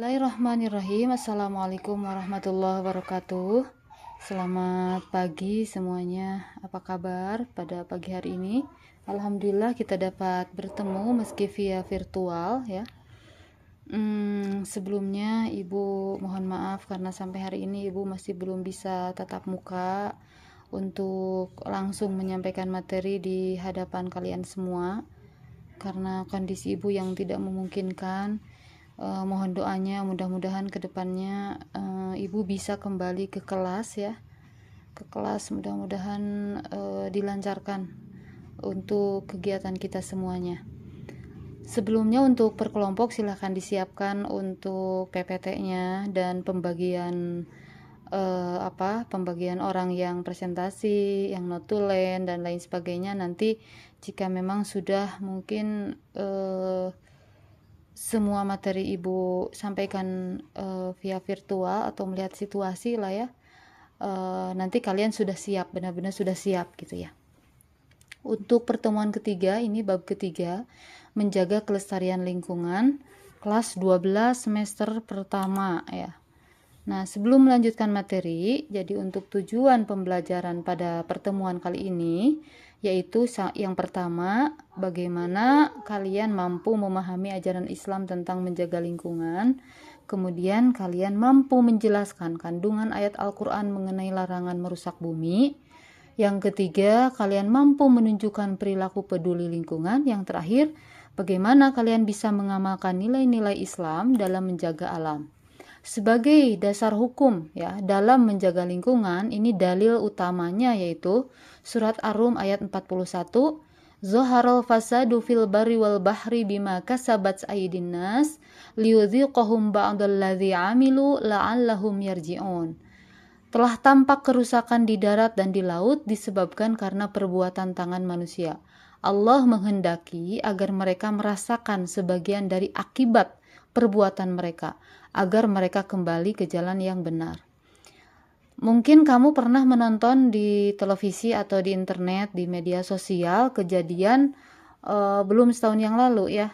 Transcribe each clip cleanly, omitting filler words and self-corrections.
Bismillahirrahmanirrahim. Assalamualaikum warahmatullahi wabarakatuh. Selamat pagi semuanya. Apa kabar pada pagi hari ini? Alhamdulillah kita dapat bertemu meski via virtual ya. Sebelumnya Ibu mohon maaf karena sampai hari ini Ibu masih belum bisa tatap muka untuk langsung menyampaikan materi di hadapan kalian semua karena kondisi Ibu yang tidak memungkinkan. Mohon doanya mudah-mudahan kedepannya Ibu bisa kembali ke kelas ya, ke kelas mudah-mudahan dilancarkan untuk kegiatan kita semuanya. Sebelumnya untuk per kelompok silahkan disiapkan untuk PPT-nya dan pembagian pembagian orang yang presentasi, yang notulen dan lain sebagainya. Nanti jika memang sudah mungkin semua materi Ibu sampaikan via virtual atau melihat situasi lah ya, nanti kalian sudah siap, benar-benar sudah siap gitu ya. Untuk pertemuan ketiga, ini bab ketiga, menjaga kelestarian lingkungan, kelas 12 semester pertama ya. Nah, sebelum melanjutkan materi, jadi untuk tujuan pembelajaran pada pertemuan kali ini, yaitu yang pertama, bagaimana kalian mampu memahami ajaran Islam tentang menjaga lingkungan. Kemudian kalian mampu menjelaskan kandungan ayat Al-Quran mengenai larangan merusak bumi. Yang ketiga, kalian mampu menunjukkan perilaku peduli lingkungan. Yang terakhir, bagaimana kalian bisa mengamalkan nilai-nilai Islam dalam menjaga alam. Sebagai dasar hukum ya dalam menjaga lingkungan, ini dalil utamanya yaitu surat Ar-Rum ayat 41, Zaharal fasadu fil barri wal bahri bima kasabat aydin nas liyudhiqahum ba'dalladzi 'amilu la'allahum yarji'un. Telah tampak kerusakan di darat dan di laut disebabkan karena perbuatan tangan manusia. Allah menghendaki agar mereka merasakan sebagian dari akibat perbuatan mereka, agar mereka kembali ke jalan yang benar. Mungkin kamu pernah menonton di televisi atau di internet, di media sosial kejadian belum setahun yang lalu ya,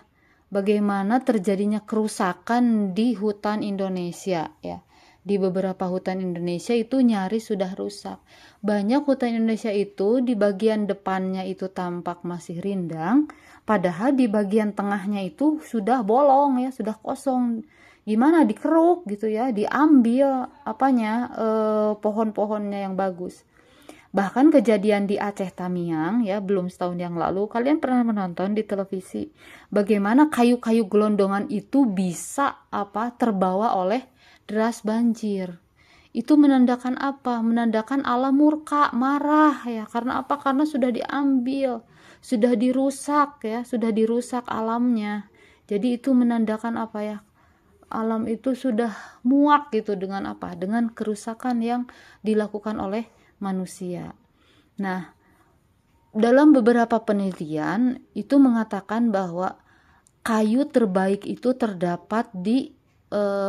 bagaimana terjadinya kerusakan di hutan Indonesia ya. Di beberapa hutan Indonesia itu nyaris sudah rusak. Banyak hutan Indonesia itu di bagian depannya itu tampak masih rindang, padahal di bagian tengahnya itu sudah bolong ya, sudah kosong. Gimana dikeruk gitu ya, diambil pohon-pohonnya yang bagus. Bahkan kejadian di Aceh Tamiang ya, belum setahun yang lalu, kalian pernah menonton di televisi bagaimana kayu-kayu gelondongan itu bisa terbawa oleh deras banjir. Itu menandakan apa? Menandakan alam murka, marah ya. Karena apa? Karena sudah diambil, sudah dirusak ya, sudah dirusak alamnya. Jadi itu menandakan apa ya? Alam itu sudah muak gitu dengan apa? Dengan kerusakan yang dilakukan oleh manusia. Nah, dalam beberapa penelitian itu mengatakan bahwa kayu terbaik itu terdapat di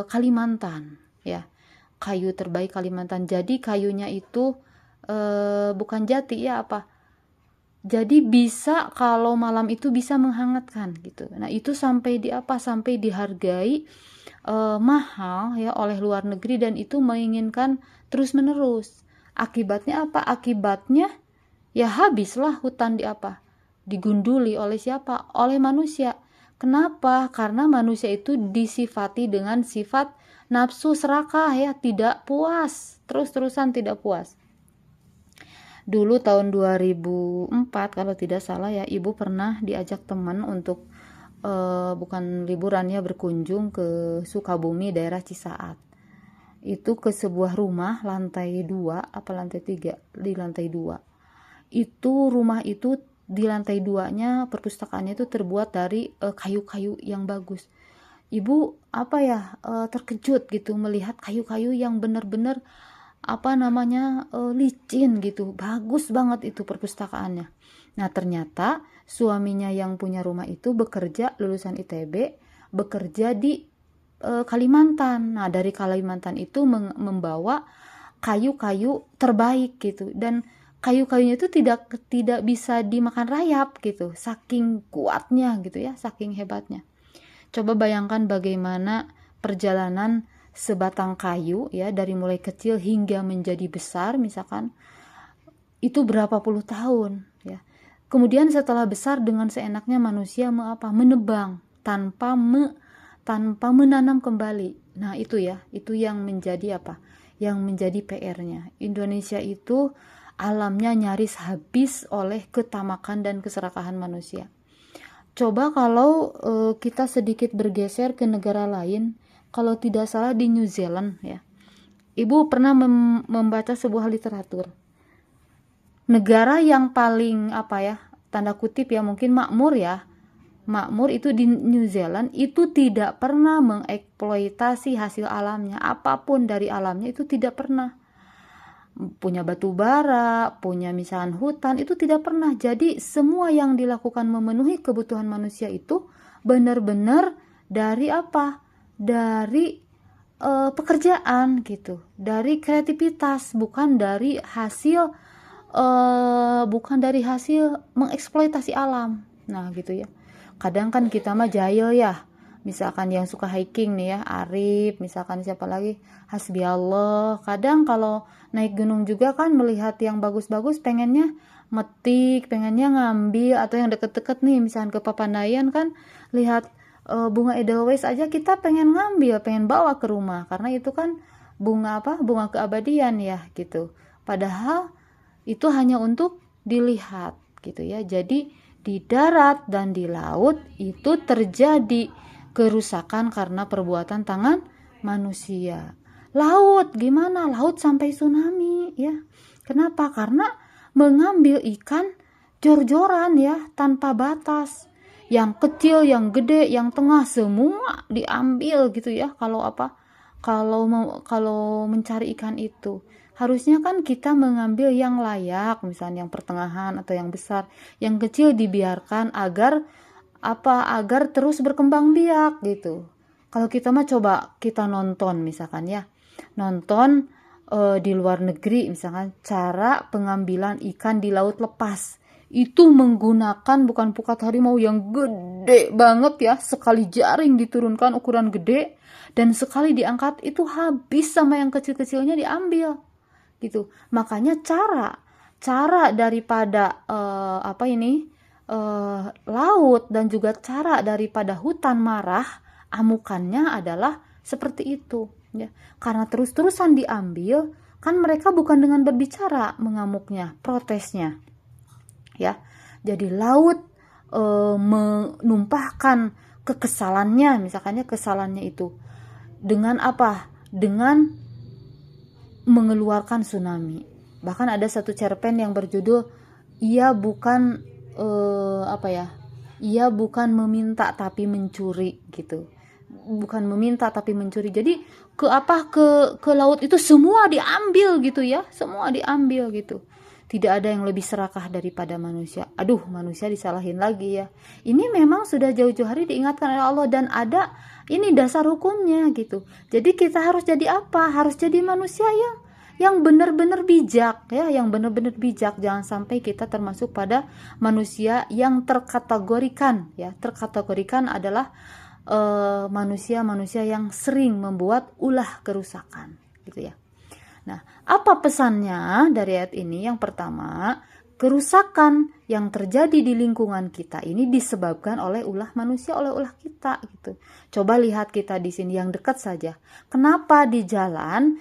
Kalimantan ya, kayu terbaik Kalimantan. Jadi kayunya itu bukan jati ya jadi bisa kalau malam itu bisa menghangatkan gitu. Nah itu sampai dihargai mahal ya oleh luar negeri, dan itu menginginkan terus menerus. Akibatnya apa? Akibatnya ya habislah hutan digunduli oleh siapa? Oleh manusia. Kenapa? Karena manusia itu disifati dengan sifat nafsu serakah ya, tidak puas, terus-terusan tidak puas. Dulu tahun 2004 kalau tidak salah ya, Ibu pernah diajak teman untuk bukan liburan ya, berkunjung ke Sukabumi daerah Cisaat. Itu ke sebuah rumah lantai 2 lantai 3, di lantai 2. Itu rumah itu di lantai 2-nya perpustakaannya itu terbuat dari kayu-kayu yang bagus. Ibu terkejut gitu melihat kayu-kayu yang benar-benar licin gitu. Bagus banget itu perpustakaannya. Nah, ternyata suaminya yang punya rumah itu bekerja, lulusan ITB, bekerja di Kalimantan. Nah, dari Kalimantan itu membawa kayu-kayu terbaik gitu, dan kayu-kayunya itu tidak bisa dimakan rayap gitu, saking kuatnya gitu ya, saking hebatnya. Coba bayangkan bagaimana perjalanan sebatang kayu ya, dari mulai kecil hingga menjadi besar misalkan, itu berapa puluh tahun ya. Kemudian setelah besar dengan seenaknya manusia menebang tanpa menanam kembali. Nah, itu ya, itu yang menjadi Yang menjadi PR-nya. Indonesia itu alamnya nyaris habis oleh ketamakan dan keserakahan manusia. Coba kalau kita sedikit bergeser ke negara lain, kalau tidak salah di New Zealand ya. Ibu pernah membaca sebuah literatur. Negara yang paling tanda kutip ya, mungkin makmur itu di New Zealand, itu tidak pernah mengeksploitasi hasil alamnya, apapun dari alamnya itu tidak pernah. Punya batu bara, punya misalkan hutan, itu tidak pernah. Jadi semua yang dilakukan memenuhi kebutuhan manusia itu benar-benar dari Dari pekerjaan gitu, dari kreativitas, bukan dari hasil mengeksploitasi alam. Nah, gitu ya. Kadang kan kita mah jahil ya. Misalkan yang suka hiking nih ya, Arif, misalkan siapa lagi, Hasbi Allah. Kadang kalau naik gunung juga kan melihat yang bagus-bagus, pengennya metik, pengennya ngambil, atau yang deket-deket nih, misalkan ke Papandayan kan, lihat bunga edelweiss aja kita pengen ngambil, pengen bawa ke rumah, karena itu kan bunga bunga keabadian ya gitu. Padahal itu hanya untuk dilihat gitu ya. Jadi di darat dan di laut itu terjadi kerusakan karena perbuatan tangan manusia. Laut gimana? Laut sampai tsunami ya. Kenapa? Karena mengambil ikan jor-joran ya, tanpa batas. Yang kecil, yang gede, yang tengah, semua diambil gitu ya. Kalau mencari ikan itu harusnya kan kita mengambil yang layak, misalnya yang pertengahan atau yang besar. Yang kecil dibiarkan agar terus berkembang biak gitu. Kalau kita mah coba kita nonton misalkan ya, nonton di luar negeri misalkan cara pengambilan ikan di laut lepas, itu menggunakan bukan pukat harimau yang gede banget ya, sekali jaring diturunkan ukuran gede, dan sekali diangkat itu habis sama yang kecil-kecilnya diambil gitu. Makanya cara daripada laut dan juga cara daripada hutan marah amukannya adalah seperti itu ya. Karena terus-terusan diambil, kan mereka bukan dengan berbicara mengamuknya, protesnya ya. Jadi laut menumpahkan kekesalannya, misalkannya kesalannya itu dengan dengan mengeluarkan tsunami. Bahkan ada satu cerpen yang berjudul ia bukan ia bukan meminta tapi mencuri gitu. Bukan meminta tapi mencuri. Jadi ke laut itu semua diambil gitu ya, semua diambil gitu. Tidak ada yang lebih serakah daripada manusia. Aduh, manusia disalahin lagi ya. Ini memang sudah jauh-jauh hari diingatkan oleh Allah, dan ada ini dasar hukumnya gitu. Jadi kita harus jadi apa? Harus jadi manusia yang benar-benar bijak ya, yang benar-benar bijak. Jangan sampai kita termasuk pada manusia yang terkategorikan ya. Terkategorikan adalah manusia-manusia yang sering membuat ulah kerusakan gitu ya. Nah, apa pesannya dari ayat ini? Yang pertama, kerusakan yang terjadi di lingkungan kita ini disebabkan oleh ulah manusia, oleh ulah kita gitu. Coba lihat kita di sini yang dekat saja. Kenapa di jalan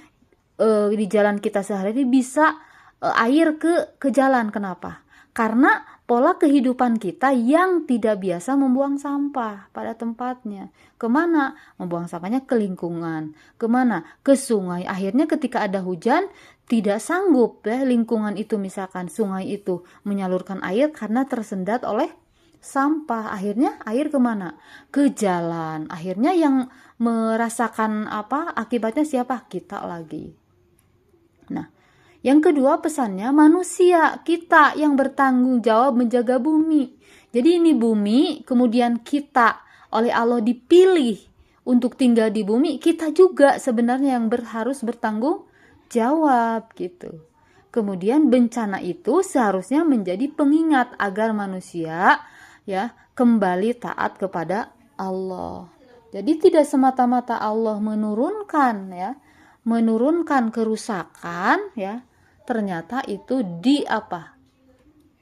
kita sehari-hari bisa air ke jalan? Kenapa? Karena pola kehidupan kita yang tidak biasa membuang sampah pada tempatnya. Kemana? Membuang sampahnya ke lingkungan. Kemana? Ke sungai. Akhirnya ketika ada hujan, tidak sanggup ya lingkungan itu, misalkan sungai itu menyalurkan air karena tersendat oleh sampah. Akhirnya air kemana? Ke jalan. Akhirnya yang merasakan akibatnya siapa? Kita lagi. Nah, yang kedua pesannya, manusia kita yang bertanggung jawab menjaga bumi. Jadi ini bumi, kemudian kita oleh Allah dipilih untuk tinggal di bumi, kita juga sebenarnya yang harus bertanggung jawab gitu. Kemudian bencana itu seharusnya menjadi pengingat agar manusia ya kembali taat kepada Allah. Jadi tidak semata-mata Allah menurunkan ya, menurunkan kerusakan ya, ternyata itu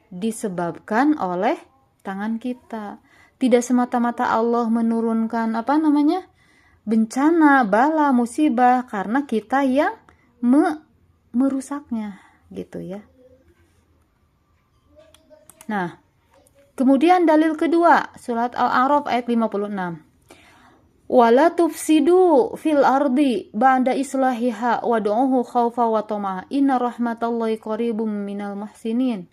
disebabkan oleh tangan kita. Tidak semata-mata Allah menurunkan bencana, bala, musibah karena kita yang merusaknya gitu ya. Nah, kemudian dalil kedua, surat Al-A'raf ayat 56. Wala tufsidu fil ardi ba'da islahiha wad'uhu khaufa wa tama'a inna rahmatallahi qaribum minal muhsinin.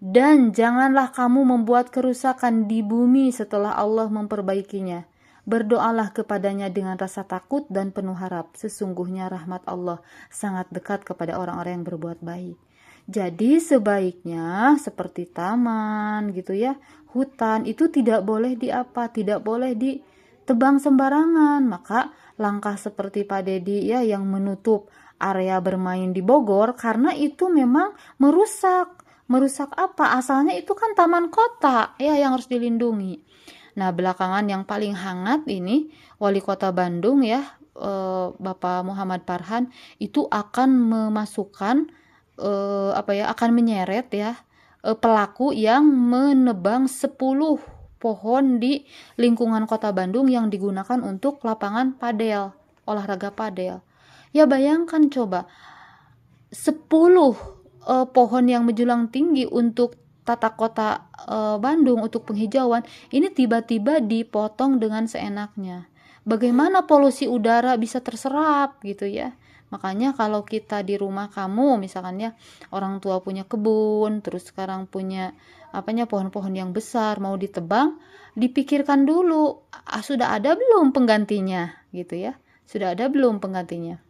Dan janganlah kamu membuat kerusakan di bumi setelah Allah memperbaikinya. Berdoalah kepadanya dengan rasa takut dan penuh harap. Sesungguhnya rahmat Allah sangat dekat kepada orang-orang yang berbuat baik. Jadi sebaiknya seperti taman gitu ya, hutan itu tidak boleh tidak boleh ditebang sembarangan. Maka langkah seperti Pak Dedi ya yang menutup area bermain di Bogor karena itu memang merusak apa? Asalnya itu kan taman kota ya yang harus dilindungi. Nah, belakangan yang paling hangat ini Wali Kota Bandung ya, Bapak Muhammad Farhan itu akan memasukkan akan menyeret ya pelaku yang menebang 10 pohon di lingkungan Kota Bandung yang digunakan untuk lapangan padel, olahraga padel. Ya bayangkan coba 10 pohon yang menjulang tinggi untuk tata kota Bandung untuk penghijauan ini tiba-tiba dipotong dengan seenaknya. Bagaimana polusi udara bisa terserap gitu ya. Makanya kalau kita di rumah kamu misalkan ya orang tua punya kebun terus sekarang punya pohon-pohon yang besar mau ditebang, dipikirkan dulu sudah ada belum penggantinya gitu ya. Sudah ada belum penggantinya.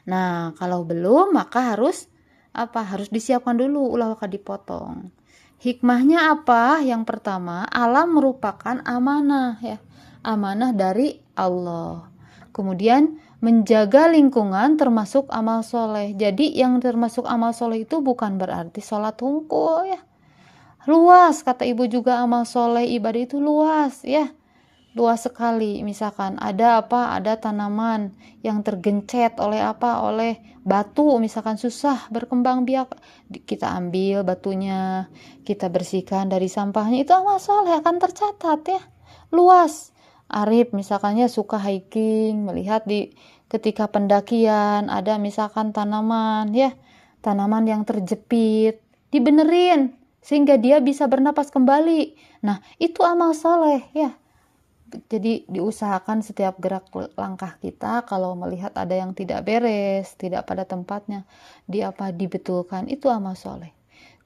Nah, kalau belum maka harus disiapkan dulu ulah waktu dipotong. Hikmahnya apa? Yang pertama, alam merupakan amanah ya. Amanah dari Allah. Kemudian menjaga lingkungan termasuk amal soleh. Jadi yang termasuk amal soleh itu bukan berarti sholat hungkul ya. Luas, kata ibu juga amal soleh ibadah itu luas ya. Luas sekali. Misalkan ada tanaman yang tergencet oleh batu, misalkan susah berkembang biak, kita ambil batunya, kita bersihkan dari sampahnya, itu amal soleh akan tercatat ya. Luas. Arif misalkannya suka hiking, melihat ketika pendakian ada misalkan tanaman yang terjepit, dibenerin sehingga dia bisa bernapas kembali. Nah, itu amal soleh ya. Jadi diusahakan setiap gerak langkah kita kalau melihat ada yang tidak beres, tidak pada tempatnya, dibetulkan, itu amal soleh.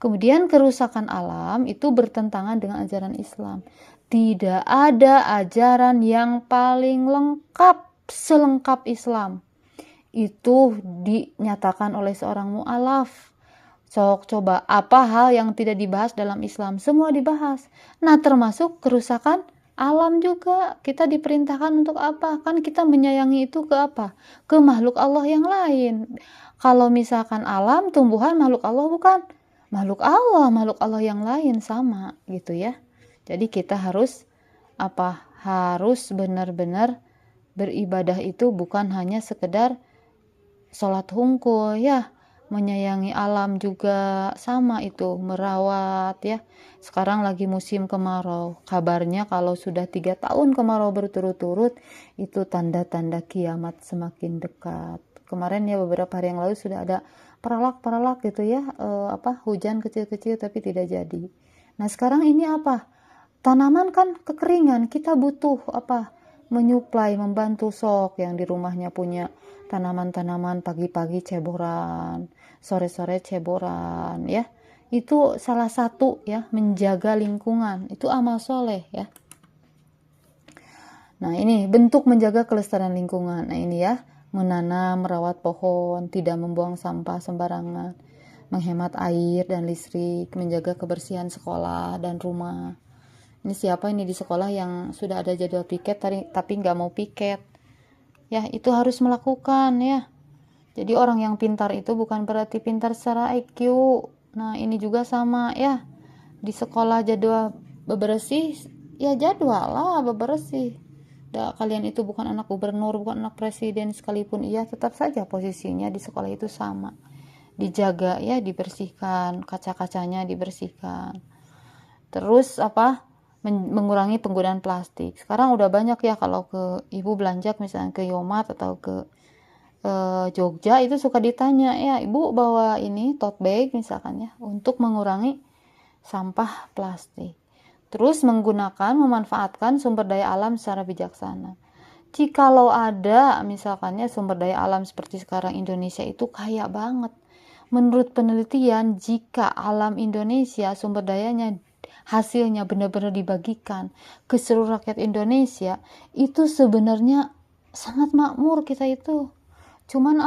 Kemudian kerusakan alam itu bertentangan dengan ajaran Islam. Tidak ada ajaran yang paling lengkap selengkap Islam. Itu dinyatakan oleh seorang mu'alaf. Coba apa hal yang tidak dibahas dalam Islam? Semua dibahas. Nah, termasuk kerusakan alam juga. Kita diperintahkan untuk apa? Kan kita menyayangi itu ke apa? Ke makhluk Allah yang lain. Kalau misalkan alam, tumbuhan, makhluk Allah bukan? Makhluk Allah yang lain sama gitu ya. Jadi kita harus harus benar-benar beribadah itu bukan hanya sekedar sholat hungkul ya. Menyayangi alam juga sama itu, merawat ya. Sekarang lagi musim kemarau, kabarnya kalau sudah 3 tahun kemarau berturut-turut itu tanda-tanda kiamat semakin dekat. Kemarin ya beberapa hari yang lalu sudah ada peralak gitu ya, hujan kecil-kecil tapi tidak jadi. Nah sekarang ini tanaman kan kekeringan, kita butuh menyuplai, membantu sok yang di rumahnya punya tanaman-tanaman, pagi-pagi ceboran, sore-sore ceboran ya. Itu salah satu ya, menjaga lingkungan, itu amal soleh ya. Nah ini bentuk menjaga kelestarian lingkungan. Nah ini ya, menanam, merawat pohon, tidak membuang sampah sembarangan, menghemat air dan listrik, menjaga kebersihan sekolah dan rumah. Ini siapa ini di sekolah yang sudah ada jadwal piket tapi nggak mau piket ya, itu harus melakukan ya. Jadi orang yang pintar itu bukan berarti pintar secara IQ. Nah ini juga sama ya, di sekolah jadwal bebersih ya, jadwal lah bebersih. kalian itu bukan anak gubernur, bukan anak presiden sekalipun iya, tetap saja posisinya di sekolah itu sama, dijaga ya, dibersihkan, kaca-kacanya dibersihkan. Terus mengurangi penggunaan plastik. Sekarang udah banyak ya, kalau ke ibu belanja misalnya ke Yomat atau ke Jogja itu suka ditanya, ya ibu bawa ini tote bag misalkan ya, untuk mengurangi sampah plastik. Terus memanfaatkan sumber daya alam secara bijaksana. Jikalau ada misalkannya sumber daya alam seperti sekarang, Indonesia itu kaya banget. Menurut penelitian, jika alam Indonesia sumber dayanya hasilnya benar-benar dibagikan ke seluruh rakyat Indonesia, itu sebenarnya sangat makmur kita itu. Cuman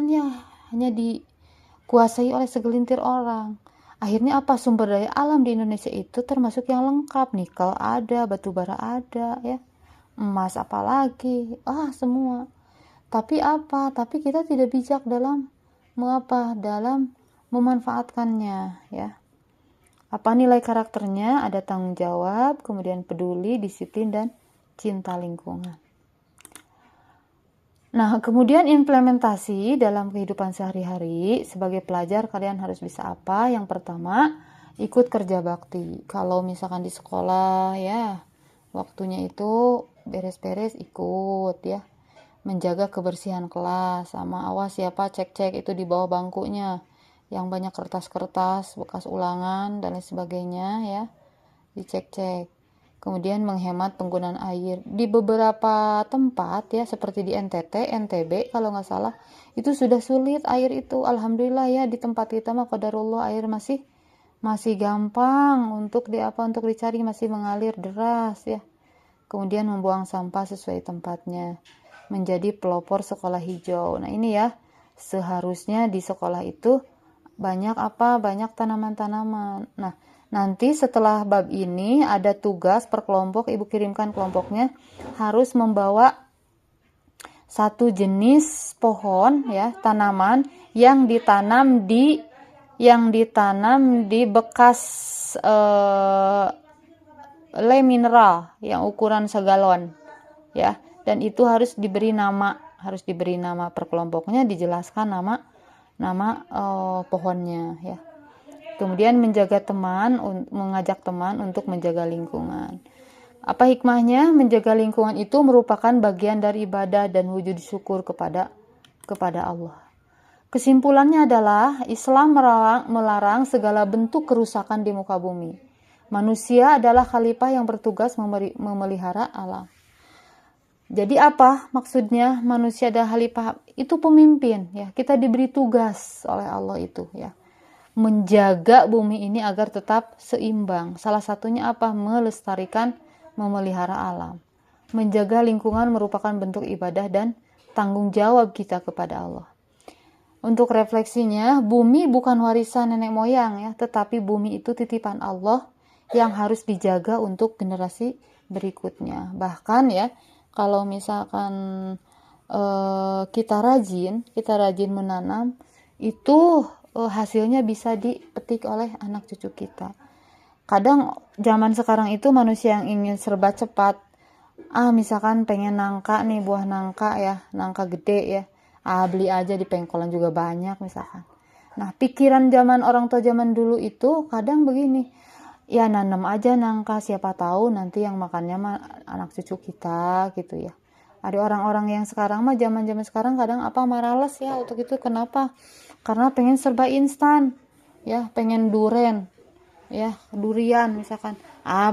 ya hanya dikuasai oleh segelintir orang. Akhirnya sumber daya alam di Indonesia itu termasuk yang lengkap, nikel ada, batu bara ada ya, emas apalagi, semua. Tapi kita tidak bijak dalam dalam memanfaatkannya ya. Apa nilai karakternya? Ada tanggung jawab, kemudian peduli, disiplin, dan cinta lingkungan. Nah, kemudian implementasi dalam kehidupan sehari-hari. Sebagai pelajar, kalian harus bisa apa? Yang pertama, ikut kerja bakti. Kalau misalkan di sekolah ya, waktunya itu beres-beres ikut ya. Menjaga kebersihan kelas, sama awas siapa cek-cek itu di bawah bangkunya. Yang banyak kertas-kertas, bekas ulangan, dan lain sebagainya ya. Dicek-cek. Kemudian menghemat penggunaan air. Di beberapa tempat ya, seperti di NTT, NTB kalau nggak salah, itu sudah sulit air itu. Alhamdulillah ya, di tempat kita mah qadarullah air masih gampang untuk dicari, masih mengalir deras ya. Kemudian membuang sampah sesuai tempatnya. Menjadi pelopor sekolah hijau. Nah, ini ya, seharusnya di sekolah itu banyak tanaman-tanaman. Nah, nanti setelah bab ini ada tugas per kelompok, ibu kirimkan kelompoknya harus membawa satu jenis pohon ya, tanaman yang ditanam di bekas le mineral yang ukuran segalon ya, dan itu harus diberi nama per kelompoknya, dijelaskan nama pohonnya ya. Kemudian mengajak teman untuk menjaga lingkungan. Apa hikmahnya? Menjaga lingkungan itu merupakan bagian dari ibadah dan wujud syukur kepada Allah. Kesimpulannya adalah Islam melarang segala bentuk kerusakan di muka bumi. Manusia adalah khalifah yang bertugas memelihara alam. Jadi apa maksudnya? Manusia adalah khalifah, itu pemimpin ya. Kita diberi tugas oleh Allah itu ya, menjaga bumi ini agar tetap seimbang. Salah satunya melestarikan, memelihara alam. Menjaga lingkungan merupakan bentuk ibadah dan tanggung jawab kita kepada Allah. Untuk refleksinya, bumi bukan warisan nenek moyang ya, tetapi bumi itu titipan Allah yang harus dijaga untuk generasi berikutnya. Bahkan ya, kalau misalkan kita rajin menanam, itu hasilnya bisa dipetik oleh anak cucu kita. Kadang zaman sekarang itu manusia yang ingin serba cepat, misalkan pengen nangka nih, buah nangka ya, nangka gede ya, beli aja di pengkolan juga banyak misalkan. Nah, pikiran orang tua zaman dulu itu kadang begini, ya nanam aja nangka, siapa tahu nanti yang makannya anak cucu kita gitu ya. Ada orang-orang yang sekarang zaman sekarang kadang males ya untuk itu. Kenapa? Karena pengen serba instan ya, pengen durian misalkan,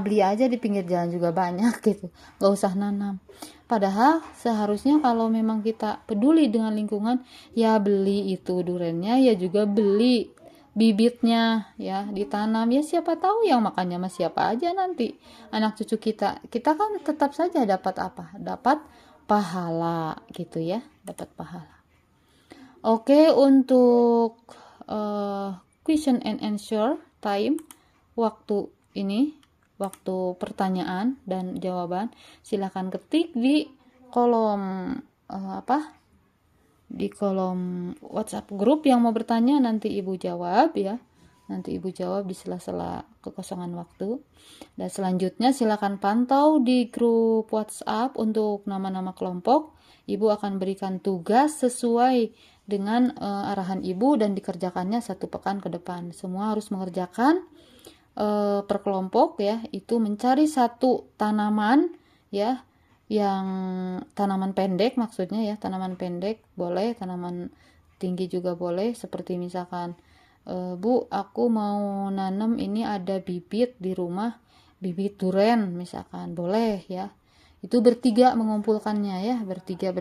beli aja di pinggir jalan juga banyak gitu, gak usah nanam. Padahal seharusnya kalau memang kita peduli dengan lingkungan, ya beli itu duriannya, ya juga beli bibitnya ya, ditanam ya, siapa tahu yang makannya siapa aja nanti anak cucu kita kan tetap saja dapat pahala gitu ya, dapat pahala. Oke, untuk question and answer time, waktu pertanyaan dan jawaban, silakan ketik di kolom di kolom WhatsApp grup yang mau bertanya, nanti ibu jawab ya. Nanti Ibu jawab di sela-sela kekosongan waktu. Dan selanjutnya silakan pantau di grup WhatsApp untuk nama-nama kelompok. Ibu akan berikan tugas sesuai dengan arahan Ibu dan dikerjakannya 1 pekan ke depan. Semua harus mengerjakan per kelompok ya, itu mencari 1 tanaman ya, yang tanaman pendek maksudnya ya, tanaman pendek boleh, tanaman tinggi juga boleh, seperti misalkan Bu, aku mau nanam ini, ada bibit di rumah, bibit duren misalkan, boleh ya. Itu bertiga mengumpulkannya ya, bertiga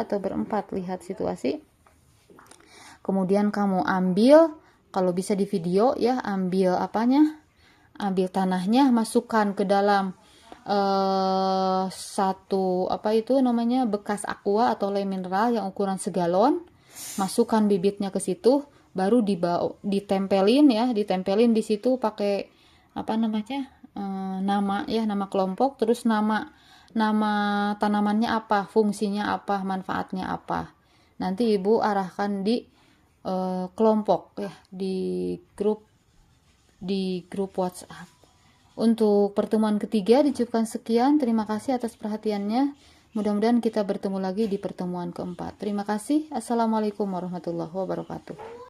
atau berempat, lihat situasi. Kemudian kamu ambil, kalau bisa di video ya, ambil apanya? Ambil tanahnya, masukkan ke dalam satu apa itu namanya, bekas aqua atau lem mineral yang ukuran segalon. Masukkan bibitnya ke situ, baru ditempelin ya, ditempelin di situ pakai apa namanya, nama ya, nama kelompok, terus nama tanamannya apa, fungsinya apa, manfaatnya apa. Nanti Ibu arahkan di kelompok ya, di grup WhatsApp. Untuk pertemuan ketiga dicukupkan sekian. Terima kasih atas perhatiannya. Mudah-mudahan kita bertemu lagi di pertemuan keempat. Terima kasih. Assalamualaikum warahmatullahi wabarakatuh.